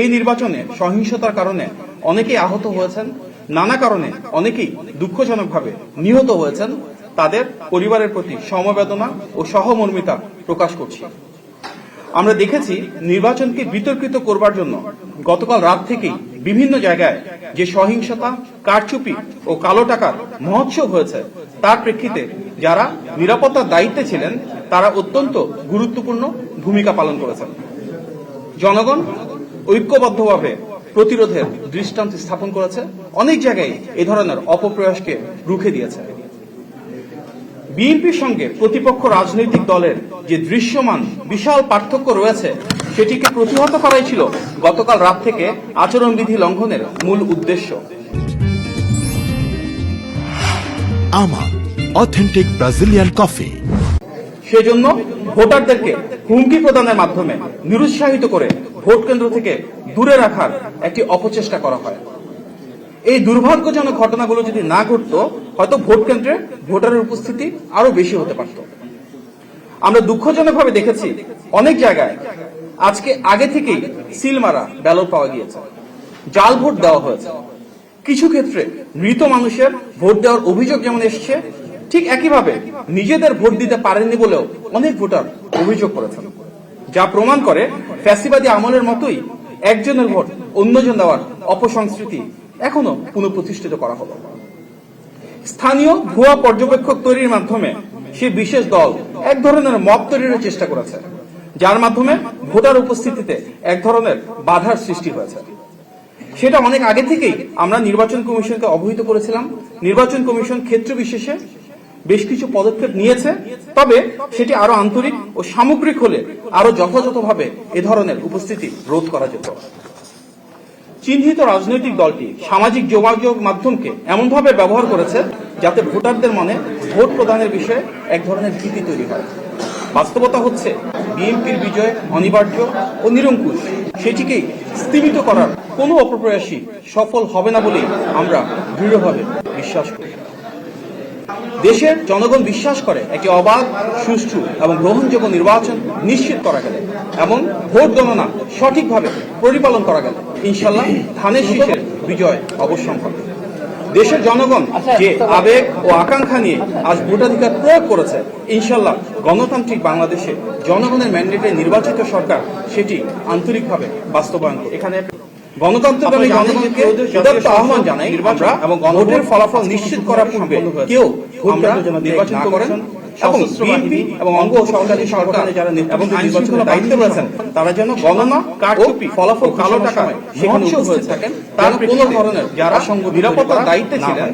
এই নির্বাচনে সহিংসতার কারণে অনেকেই আহত হয়েছেন, নানা কারণে অনেকেই দুঃখজনকভাবে নিহত হয়েছেন। তাদের পরিবারের প্রতি সমবেদনা ও সহমর্মিতা প্রকাশ করছি। আমরা দেখেছি নির্বাচনকে বিতর্কিত করবার জন্য গতকাল রাত থেকেই বিভিন্ন জায়গায় যে সহিংসতা, কারচুপি ও কালো টাকার মহোৎসব হয়েছে, তার প্রেক্ষিতে যারা নিরাপত্তার দায়িত্বে ছিলেন তারা অত্যন্ত গুরুত্বপূর্ণ ভূমিকা পালন করেছেন। জনগণ ঐক্যবদ্ধভাবে প্রতিরোধের দৃষ্টান্ত স্থাপন করেছে, অনেক জায়গায় এ ধরনের অপপ্রয়াসকে রুখে দিয়েছে। বিএনপির সঙ্গে প্রতিপক্ষ রাজনৈতিক দলের যে দৃশ্যমান বিশাল পার্থক্য রয়েছে, সেটিকে প্রতিহত করাই ছিল গতকাল রাত থেকে আচরণবিধি লঙ্ঘনের মূল উদ্দেশ্য। আমা অথেন্টিক ব্রাজিলিয়ান কফি। সেজন্য ভোটারদেরকে হুমকি প্রদানের মাধ্যমে নিরুৎসাহিত করে ভোট কেন্দ্র থেকে দূরে রাখার একটি অপচেষ্টা করা হয়। এই দুর্ভাগ্যজনক ঘটনাগুলো যদি না ঘটতো, হয়তো ভোট কেন্দ্রে ভোটারের উপস্থিতি আরো বেশি হতে পারত। আমরা দুঃখজনকভাবে দেখেছি অনেক জায়গায় আজকে আগে থেকেই সিল মারা ব্যালট পাওয়া গিয়েছে, জাল ভোট দেওয়া হয়েছে। কিছু ক্ষেত্রে মৃত মানুষের ভোট দেওয়ার অভিযোগ যেমন এসছে, ঠিক একইভাবে নিজেদের ভোট দিতে পারেননি বলেও অনেক ভোটার অভিযোগ করেছেন, যা প্রমাণ করে ফ্যাসিবাদী আমলের মতোই একজনের ভোট অন্যজন দেওয়ার অপসংস্কৃতি এখনো পুনঃপ্রতিষ্ঠিত করা হলো। স্থানীয় ভুয়া পর্যবেক্ষক তৈরির মাধ্যমে সে বিশেষ দল এক ধরনের মব তৈরির চেষ্টা করেছে, যার মাধ্যমে ভোটার উপস্থিতিতে এক ধরনের বাধার সৃষ্টি হয়েছে। সেটা অনেক আগে থেকেই আমরা নির্বাচন কমিশনকে অবহিত করেছিলাম। নির্বাচন কমিশন ক্ষেত্র বিশেষে বেশ কিছু পদক্ষেপ নিয়েছে, তবে সেটি আরো আন্তরিক ও সামগ্রিক হলে আরো যথাযথভাবে এ ধরনের উপস্থিতি রোধ করা যেত। চিহ্নিত রাজনৈতিক দলটি সামাজিক যোগাযোগ মাধ্যমকে এমনভাবে ব্যবহার করেছে যাতে ভোটারদের মনে ভোট প্রদানের বিষয়ে এক ধরনের ভীতি তৈরি হয়। বাস্তবতা হচ্ছে বিএনপির বিজয় অনিবার্য ও নিরঙ্কুশ। সেটিকেই স্তীমিত করার কোনো অপপ্রয়াসই সফল হবে না বলেই আমরা দৃঢ়ভাবে বিশ্বাস করি। দেশের জনগণ বিশ্বাস করে একটি অবাধ, সুষ্ঠু এবং গ্রহণযোগ্য নির্বাচন নিশ্চিত করা গেলে এবং ভোট গণনা সঠিকভাবে পরিপালন করা গেলে ইনশাল্লাহ ধানের শীষের বিজয় অবশ্যম্ভাবী। দেশের জনগণ যে আবেগ ও আকাঙ্ক্ষা নিয়ে আজ ভোটাধিকার প্রয়োগ করেছে, ইনশাল্লাহ গণতান্ত্রিক বাংলাদেশে জনগণের ম্যান্ডেটে নির্বাচিত সরকার সেটি আন্তরিকভাবে বাস্তবায়ন করে। এখানে গণতন্ত্রের আমি জনগণকে উদাত্ত আহ্বান জানাই, নির্বাচন এবং ভোটের ফলাফল নিশ্চিত করার পূর্বে কেউ আমরা নির্বাচন করেন এবং বিএনপি এবং অঙ্গ সরকারি সরকারে যারা এবং নির্বাচনের দায়িত্বে রয়েছেন তারা যেন গণনা, কারচুপি, ফলাফল, কালো টাকা সেখানে উপস্থিত থাকেন, তার কোনো ধরনের যারা নিরাপত্তার দায়িত্বে ছিলেন